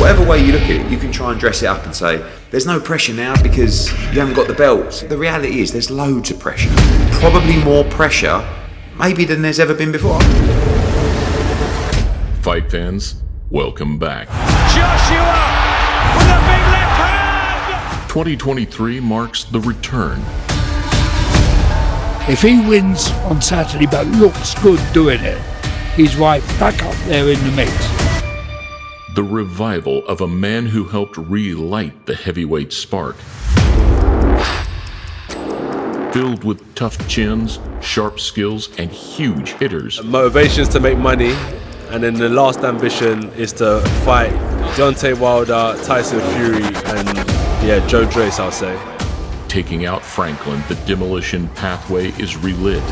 Whatever way you look at it, you can try and dress it up and say, there's no pressure now because you haven't got the belts. The reality is there's loads of pressure. Probably more pressure, maybe, than there's ever been before. Fight fans, welcome back. Joshua with a big left hand! 2023 marks the return. If he wins on Saturday but looks good doing it, he's right back up there in the mix. The revival of a man who helped relight the heavyweight spark. Filled with tough chins, sharp skills, and huge hitters. Motivation is to make money, and then the last ambition is to fight Deontay Wilder, Tyson Fury, and Joyce, I'll say. Taking out Franklin, the demolition pathway is relit,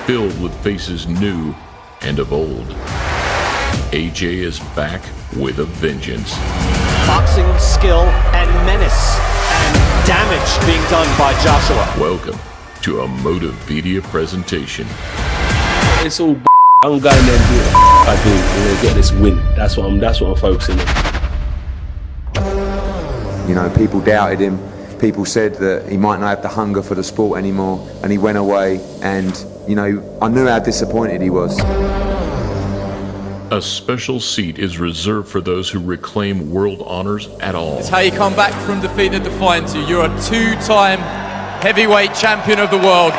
filled with faces new and of old. AJ is back with a vengeance. Boxing skill and menace and damage being done by Joshua. Welcome to a Motivedia presentation. It's all I'm going there and do what I do and then get this win. That's what I'm focusing on. You know, people doubted him. People said that he might not have the hunger for the sport anymore, and he went away, and, you know, I knew how disappointed he was. A special seat is reserved for those who reclaim world honors at all. It's how you come back from defeat and defiance you. You're a two-time heavyweight champion of the world.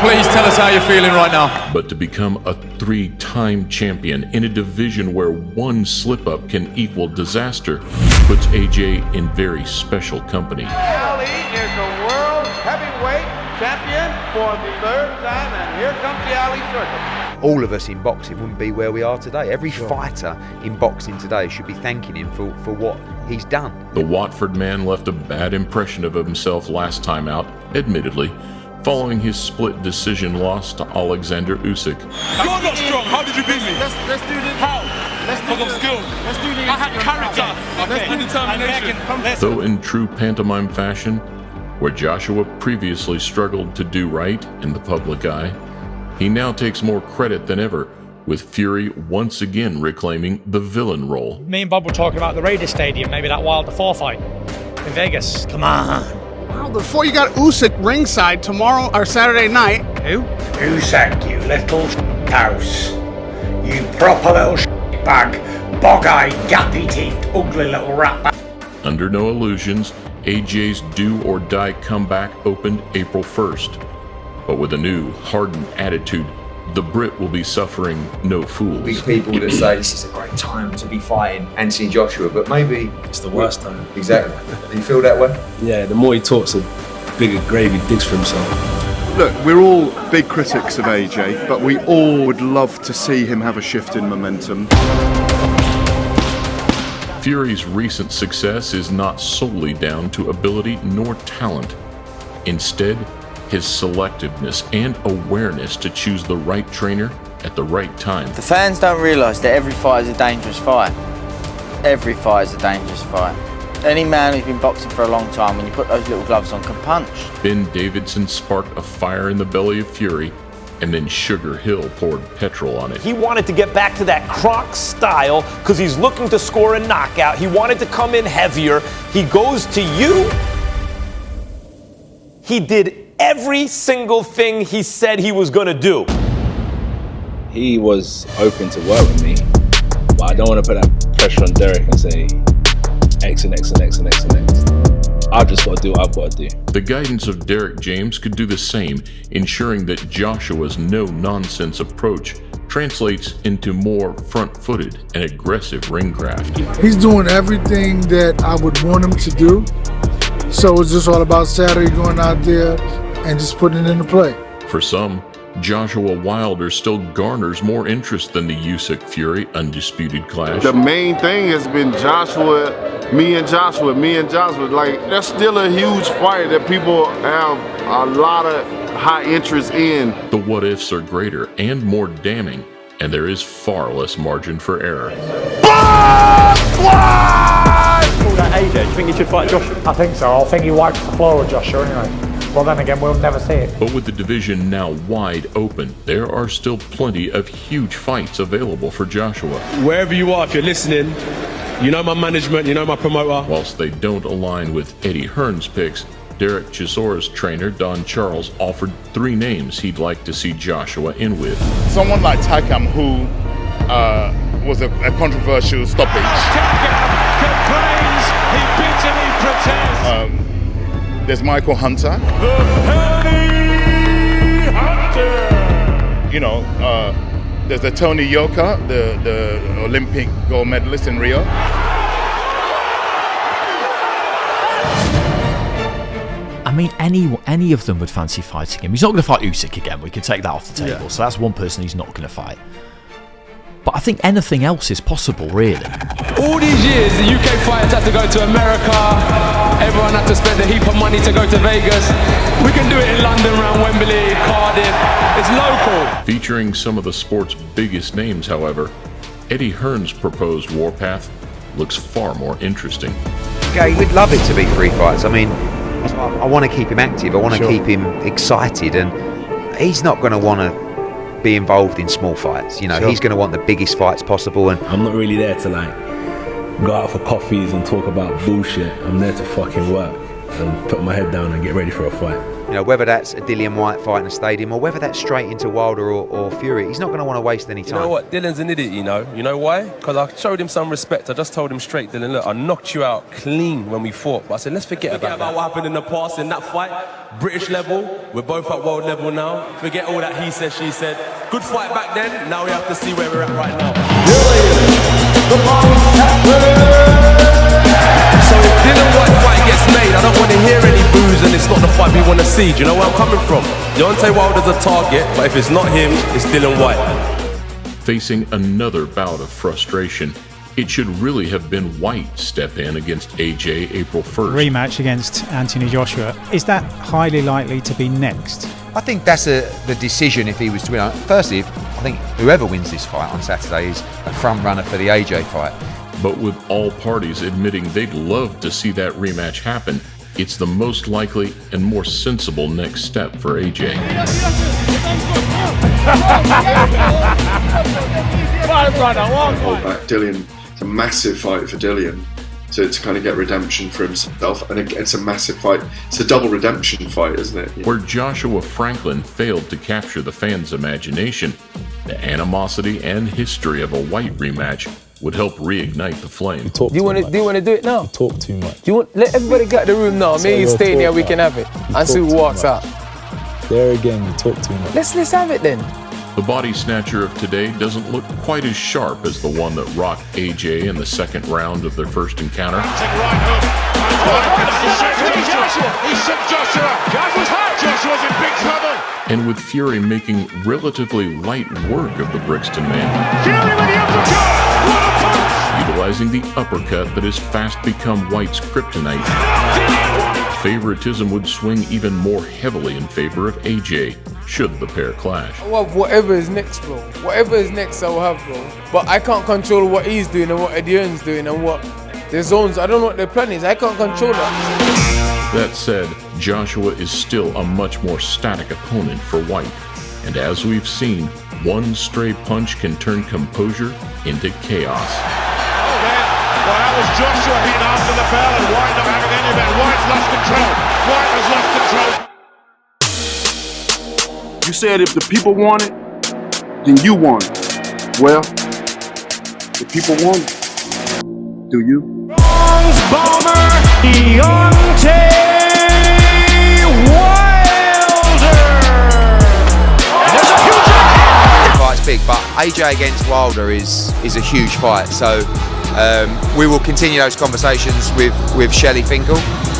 Please tell us how you're feeling right now. But to become a three-time champion in a division where one slip-up can equal disaster puts AJ in very special company. Ali is the world heavyweight champion for the third time, and here comes the Ali circle. All of us in boxing wouldn't be where we are today. Every fighter in boxing today should be thanking him for what he's done. The Watford man left a bad impression of himself last time out, admittedly, following his split decision loss to Alexander Usyk. You're not strong. How did you beat me? Let's do this. How? Because I'm skilled. Let's do this. I had character. Let's do determination. Though in true pantomime fashion, where Joshua previously struggled to do right in the public eye, he now takes more credit than ever, with Fury once again reclaiming the villain role. Me and Bob were talking about the Raiders Stadium, maybe that Wilder 4 fight in Vegas. Come on. Well, before you got Usyk ringside tomorrow or Saturday night. Who? Usyk, you little house. You proper little bag. Bog-eyed, gappy-teethed, ugly little rat bag. Under no illusions, AJ's do-or-die comeback opened April 1st. But with a new, hardened attitude, the Brit will be suffering no fools. Big people that say this is a great time to be fighting Anthony Joshua, but maybe It's the worst time. Exactly. Do you feel that way? Yeah, the more he talks, the bigger grave he digs for himself. Look, we're all big critics of AJ, but we all would love to see him have a shift in momentum. Fury's recent success is not solely down to ability nor talent. Instead, his selectiveness and awareness to choose the right trainer at the right time. The fans don't realise that every fight is a dangerous fight. Every fight is a dangerous fight. Any man who's been boxing for a long time, when you put those little gloves on, can punch. Ben Davidson sparked a fire in the belly of Fury, and then Sugar Hill poured petrol on it. He wanted to get back to that Croc style because he's looking to score a knockout. He wanted to come in heavier. He goes to you. He did every single thing he said he was going to do. He was open to work with me, but I don't want to put that pressure on Derek and say X and X and X and X and X. I've just got to do what I've got to do. The guidance of Derek James could do the same, ensuring that Joshua's no-nonsense approach translates into more front-footed and aggressive ring craft. He's doing everything that I would want him to do. So it's just all about Saturday going out there and just putting it into play. For some, Joshua Wilder still garners more interest than the Usyk-Fury undisputed clash. The main thing has been me and Joshua. Like, that's still a huge fight that people have a lot of high interest in. The what-ifs are greater and more damning, and there is far less margin for error. AJ, do you think he should fight Joshua? I think so. I think he wipes the floor with Joshua anyway. Well, then again, we'll never see it. But with the division now wide open, there are still plenty of huge fights available for Joshua. Wherever you are, if you're listening, You know my management, you know my promoter. Whilst they don't align with Eddie Hearn's picks, Derek Chisora's trainer, Don Charles, offered 3 names he'd like to see Joshua in with. Someone like Takam, who was a controversial stoppage. Takam complains, he bitterly protests. There's Michael Hunter. The Penny Hunter. You know, there's the Tony Yoka, the Olympic gold medalist in Rio. I mean, any of them would fancy fighting him. He's not going to fight Usyk again. We can take that off the table. Yeah. So that's one person he's not going to fight. But I think anything else is possible, really. All these years, the UK fighters had to go to America. Everyone had to spend a heap of money to go to Vegas. We can do it in London, around Wembley, Cardiff. It's local. Featuring some of the sport's biggest names, however, Eddie Hearn's proposed warpath looks far more interesting. Okay, we'd love it to be 3 fights. I mean, I want to keep him active. I want to keep him excited, and he's not going to want to be involved in small fights. You know, he's going to want the biggest fights possible. And I'm not really there to like go out for coffees and talk about bullshit. I'm there to fucking work and put my head down and get ready for a fight. You know, whether that's a Dillian Whyte fight in a stadium or whether that's straight into Wilder or Fury, he's not going to want to waste any time. You know what? Dylan's an idiot, you know. You know why? Because I showed him some respect. I just told him straight, Dylan, look, I knocked you out clean when we fought. But I said, let's forget about what happened in the past in that fight. British level, we're both at world level now. Forget all that he said, she said. Good fight back then, now we have to see where we're at right now. So if Dylan Whyte fight gets made, I don't want to hear any boos and it's not the fight we want to see. Do you know where I'm coming from? Deontay Wilder's a target, but if it's not him, it's Dylan Whyte. Facing another bout of frustration, it should really have been Whyte step in against AJ April 1st. Rematch against Anthony Joshua. Is that highly likely to be next? I think that's the decision if he was to win. Firstly, I think whoever wins this fight on Saturday is a front runner for the AJ fight. But with all parties admitting they'd love to see that rematch happen, it's the most likely and more sensible next step for AJ. Dillian, it's a massive fight for Dillian to kind of get redemption for himself, and it's a massive fight. It's a double redemption fight, isn't it? Where Joshua Franklin failed to capture the fans' imagination, the animosity and history of a Whyte rematch would help reignite the flame. Do you want to do it now? You talk too much. Do you want? Let everybody get the room now. Me, you stay in here. We can have it. And see who walks out. There again, you talk too much. Let's have it then. The body snatcher of today doesn't look quite as sharp as the one that rocked AJ in the second round of their first encounter. He shook Joshua. Joshua's hurt. Joshua's in big trouble. And with Fury making relatively light work of the Brixton man. Fury with the uppercut. What a punch! Utilizing the uppercut that has fast become Whyte's kryptonite. Favoritism would swing even more heavily in favor of AJ, should the pair clash. I'll have whatever is next, bro. Whatever is next, I'll have, bro. But I can't control what he's doing and what Eddie Hearn's doing and what their zones. I don't know what their plan is. I can't control that. That said, Joshua is still a much more static opponent for Whyte. And as we've seen, one stray punch can turn composure into chaos. Well, that was Joshua hitting after the bell and Whyte not having any of it. Whyte's lost control. Whyte has lost control. You said if the people want it, then you want it. Well, the people want it. Do you? Bronze bomber, Deontay Wilder. There's a huge Fight's big, but AJ against Wilder is a huge fight. So we will continue those conversations with Shelley Finkel,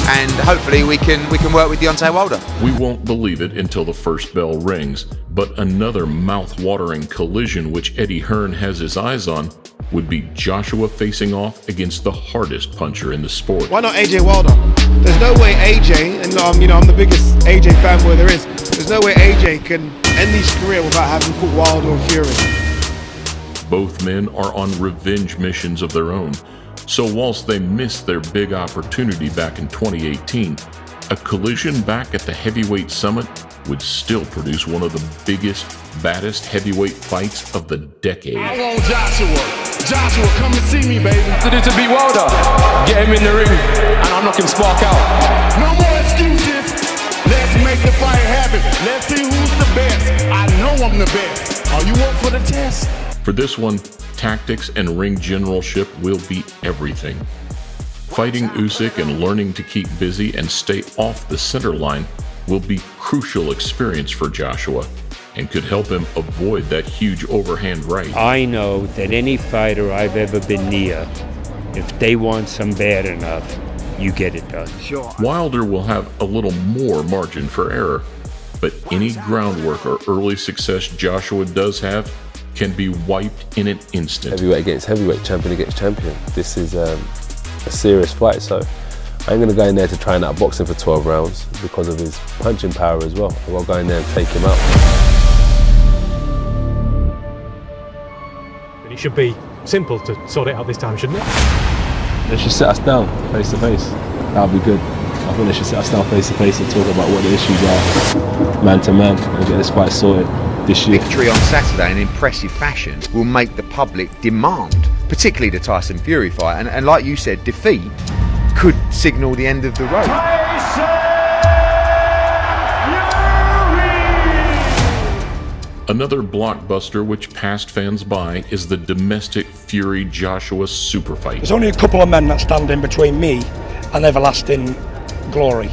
and hopefully we can work with Deontay Wilder. We won't believe it until the first bell rings, but another mouth-watering collision which Eddie Hearn has his eyes on would be Joshua facing off against the hardest puncher in the sport. Why not AJ Wilder? There's no way AJ, and I'm the biggest AJ fanboy there is, there's no way AJ can end his career without having fought Wilder or Fury. Both men are on revenge missions of their own, so whilst they missed their big opportunity back in 2018, a collision back at the heavyweight summit would still produce one of the biggest, baddest heavyweight fights of the decade. Hello, Joshua. Joshua, come and see me, baby. To do to beat Wilder, get him in the ring, and I'm knocking Spark out. No more excuses. Let's make the fight happen. Let's see who's the best. I know I'm the best. Are you up for the test? For this one, tactics and ring generalship will be everything. Fighting Usyk and learning to keep busy and stay off the center line will be crucial experience for Joshua and could help him avoid that huge overhand right. I know that any fighter I've ever been near, if they want some bad enough, you get it done. Sure. Wilder will have a little more margin for error, but any groundwork or early success Joshua does have can be wiped in an instant. Heavyweight against heavyweight, champion against champion. This is a serious fight, so I ain't gonna go in there to try and out box him for 12 rounds because of his punching power as well. I'll go in there and take him out. But it should be simple to sort it out this time, shouldn't it? They should sit us down face to face. That'll be good. I think they should sit us down face to face and talk about what the issues are, man to man, and get this fight sorted this year. Victory on Saturday in impressive fashion will make the public demand, particularly the Tyson Fury fight, and like you said, defeat could signal the end of the road. Another blockbuster which passed fans by is the domestic Fury-Joshua super fight. There's only a couple of men that stand in between me and everlasting glory.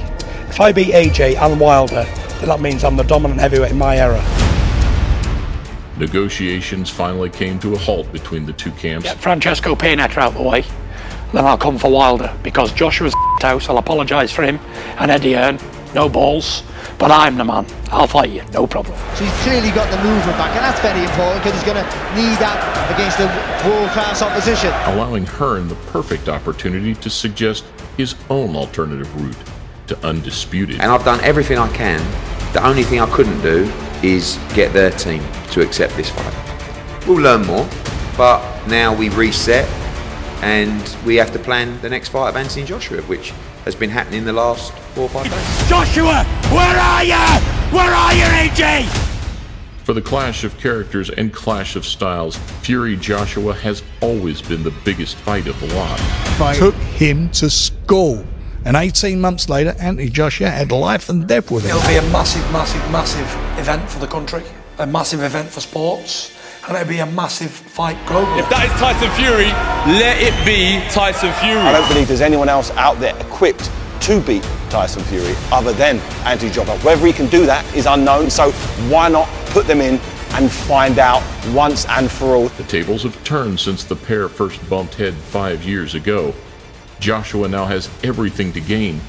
If I beat AJ and Wilder, then that means I'm the dominant heavyweight in my era. Negotiations finally came to a halt between the two camps. Get Francesco Pianetta out of the way, then I'll come for Wilder, because Joshua's house, I'll apologise for him, and Eddie Hearn, no balls, but I'm the man. I'll fight you, no problem. So he's clearly got the movement back, and that's very important because he's going to need that against the world-class opposition. Allowing Hearn the perfect opportunity to suggest his own alternative route to undisputed. And I've done everything I can. The only thing I couldn't do is get their team to accept this fight. We'll learn more, but now we reset and we have to plan the next fight of Anthony Joshua, which has been happening the last 4 or 5 days. Joshua, where are you? Where are you, AJ? For the clash of characters and clash of styles, Fury-Joshua has always been the biggest fight of the lot. Took him to school. And 18 months later, Anthony Joshua had life and death with him. It'll be a massive, massive, massive event for the country, a massive event for sports, and it'll be a massive fight globally. If that is Tyson Fury, let it be Tyson Fury. I don't believe there's anyone else out there equipped to beat Tyson Fury other than Anthony Joshua. Whether he can do that is unknown, so why not put them in and find out once and for all. The tables have turned since the pair first bumped head 5 years ago. Joshua now has everything to gain,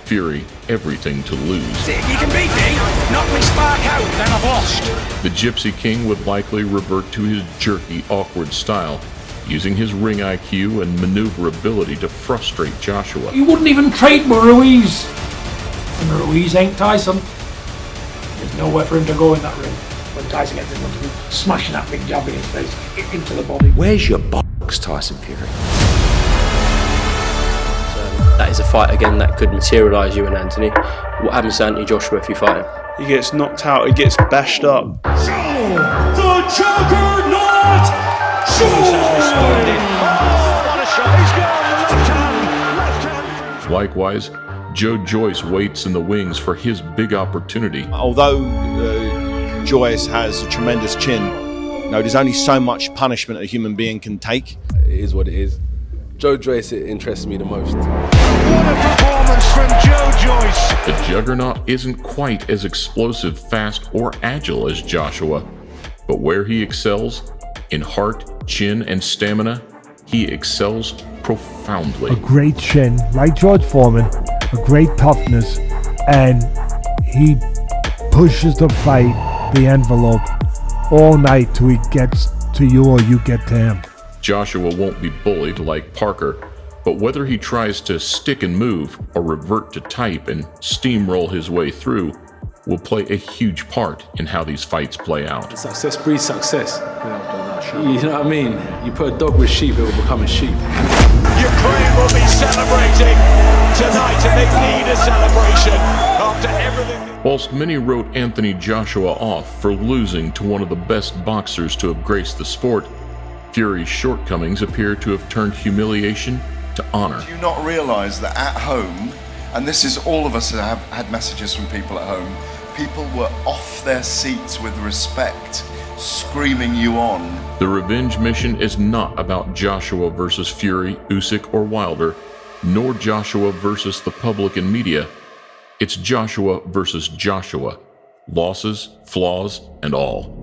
Fury everything to lose. You can beat me, knock me Spark out, then I've lost. The Gypsy King would likely revert to his jerky, awkward style, using his ring IQ and maneuverability to frustrate Joshua. You wouldn't even trade with Ruiz. And Ruiz ain't Tyson. There's nowhere for him to go in that ring. When Tyson gets in front of him, smashing that big jab in his face, into the body. Where's your box, Tyson Fury? That is a fight again that could materialise you and Anthony. What happens to Anthony Joshua if you fight him? He gets knocked out, he gets bashed up. The juggernaut! Likewise, Joyce waits in the wings for his big opportunity. Although Joyce has a tremendous chin, there's only so much punishment a human being can take. It is what it is. Joyce interests me the most. What a performance from Joyce! The Juggernaut isn't quite as explosive, fast, or agile as Joshua, but where he excels, in heart, chin, and stamina, he excels profoundly. A great chin, like George Foreman, a great toughness, and he pushes the fight, the envelope, all night till he gets to you or you get to him. Joshua won't be bullied like Parker, but whether he tries to stick and move or revert to type and steamroll his way through will play a huge part in how these fights play out. Success breeds success. You know what I mean? You put a dog with sheep, it will become a sheep. Ukraine will be celebrating tonight, and they need a celebration after everything. Whilst many wrote Anthony Joshua off for losing to one of the best boxers to have graced the sport, Fury's shortcomings appear to have turned humiliation to honor. Do you not realise that at home, and this is all of us that have had messages from people at home, people were off their seats with respect, screaming you on. The revenge mission is not about Joshua versus Fury, Usyk, or Wilder, nor Joshua versus the public and media. It's Joshua versus Joshua. Losses, flaws, and all.